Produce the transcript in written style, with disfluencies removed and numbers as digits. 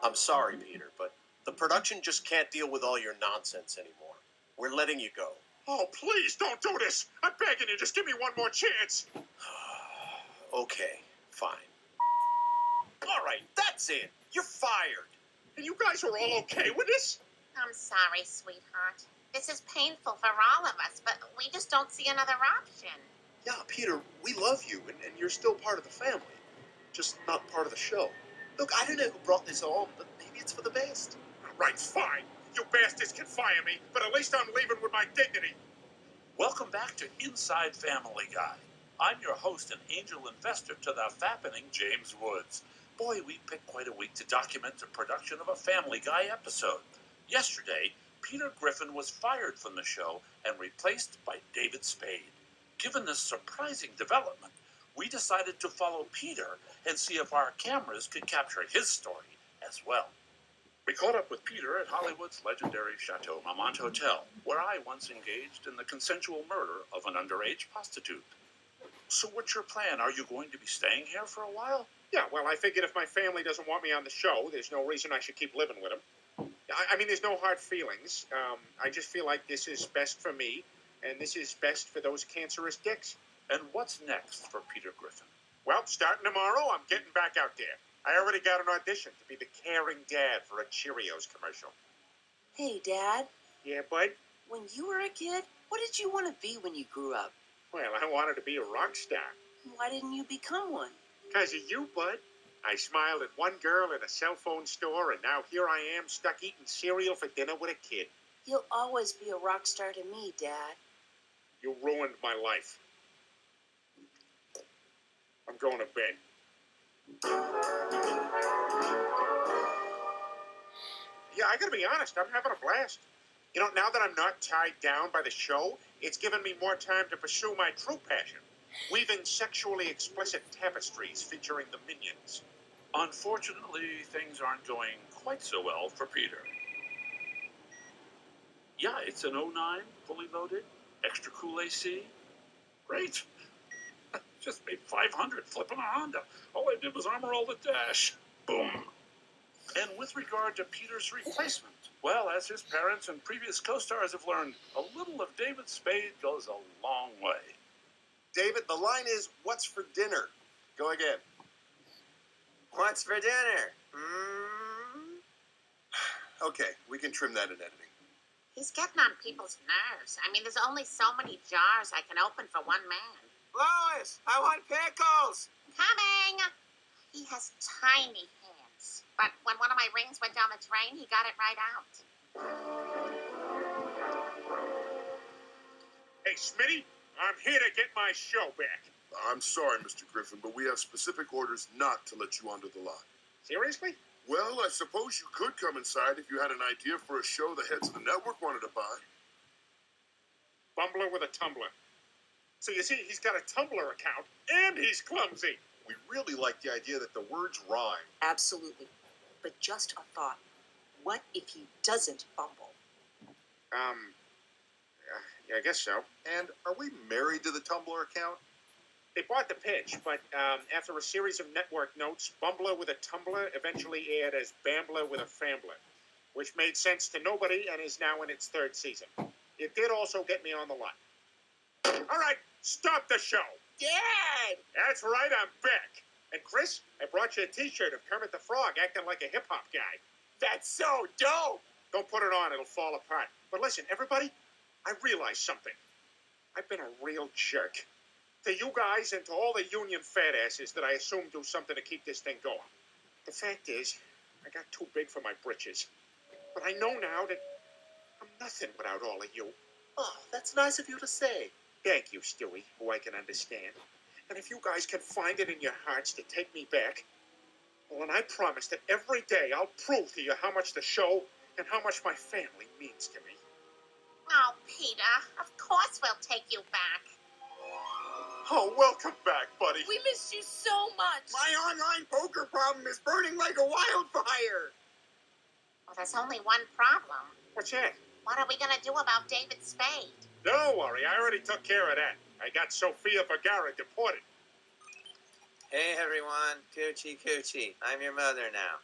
I'm sorry, Peter, but the production just can't deal with all your nonsense anymore. We're letting you go. Oh, please don't do this. I'm begging you. Just give me one more chance. Okay, fine. All right, that's it. You're fired. And you guys are all okay with this? I'm sorry, sweetheart. This is painful for all of us, but we just don't see another option. Yeah, Peter, we love you, and you're still part of the family. Just not part of the show. Look, I don't know who brought this on, but maybe it's for the best. All right, fine. You bastards can fire me, but at least I'm leaving with my dignity. Welcome back to Inside Family Guy. I'm your host and angel investor to the fappening James Woods. Boy, we picked quite a week to document the production of a Family Guy episode. Yesterday, Peter Griffin was fired from the show and replaced by David Spade. Given this surprising development, we decided to follow Peter and see if our cameras could capture his story as well. We caught up with Peter at Hollywood's legendary Chateau Marmont Hotel, where I once engaged in the consensual murder of an underage prostitute. So what's your plan? Are you going to be staying here for a while? Yeah, well, I figured if my family doesn't want me on the show, there's no reason I should keep living with them. I mean, there's no hard feelings. I just feel like this is best for me, and this is best for those cancerous dicks. And what's next for Peter Griffin? Well, starting tomorrow, I'm getting back out there. I already got an audition to be the caring dad for a Cheerios commercial. Hey, Dad. Yeah, bud? When you were a kid, what did you want to be when you grew up? Well, I wanted to be a rock star. Why didn't you become one? 'Cause of you, bud. I smiled at one girl in a cell phone store, and now here I am stuck eating cereal for dinner with a kid. You'll always be a rock star to me, Dad. You ruined my life. I'm going to bed. Yeah, I gotta be honest, I'm having a blast. You know, now that I'm not tied down by the show, it's given me more time to pursue my true passion, weaving sexually explicit tapestries featuring the Minions. Unfortunately, things aren't going quite so well for Peter. Yeah, it's an '09, fully loaded, extra cool AC. Great. Just made 500 flipping a Honda. All I did was armor all the dash. Boom. And with regard to Peter's replacement, well, as his parents and previous co-stars have learned, a little of David Spade goes a long way. David, the line is, what's for dinner? Go again. What's for dinner? Okay, we can trim that in editing. He's getting on people's nerves. I mean, there's only so many jars I can open for one man. Lois, I want pickles. Coming! He has tiny hands. But when one of my rings went down the drain, he got it right out. Hey, Smitty, I'm here to get my show back. I'm sorry, Mr. Griffin, but we have specific orders not to let you onto the lot. Seriously? Well, I suppose you could come inside if you had an idea for a show the heads of the network wanted to buy. Bumbler with a tumbler. So you see, he's got a Tumblr account, and he's clumsy. We really like the idea that the words rhyme. Absolutely. But just a thought. What if he doesn't fumble? Yeah, I guess so. And are we married to the Tumblr account? They bought the pitch, but after a series of network notes, Bumbler with a tumbler eventually aired as Bambler with a Fambler, which made sense to nobody and is now in its third season. It did also get me on the lot. All right, stop the show. Dad! That's right, I'm back. And Chris, I brought you a T-shirt of Kermit the Frog acting like a hip-hop guy. That's so dope! Don't put it on, it'll fall apart. But listen, everybody, I realized something. I've been a real jerk. To you guys and to all the union fat asses that I assume do something to keep this thing going. The fact is, I got too big for my britches. But I know now that I'm nothing without all of you. Oh, that's nice of you to say. Thank you, Stewie, who I can understand. And if you guys can find it in your hearts to take me back, well, and I promise that every day I'll prove to you how much the show and how much my family means to me. Oh, Peter, of course we'll take you back. Oh, welcome back, buddy. We missed you so much. My online poker problem is burning like a wildfire. Well, there's only one problem. What's that? What are we going to do about David Spade? Don't worry, I already took care of that. I got Sofia Vergara deported. Hey everyone, Coochie Coochie. I'm your mother now.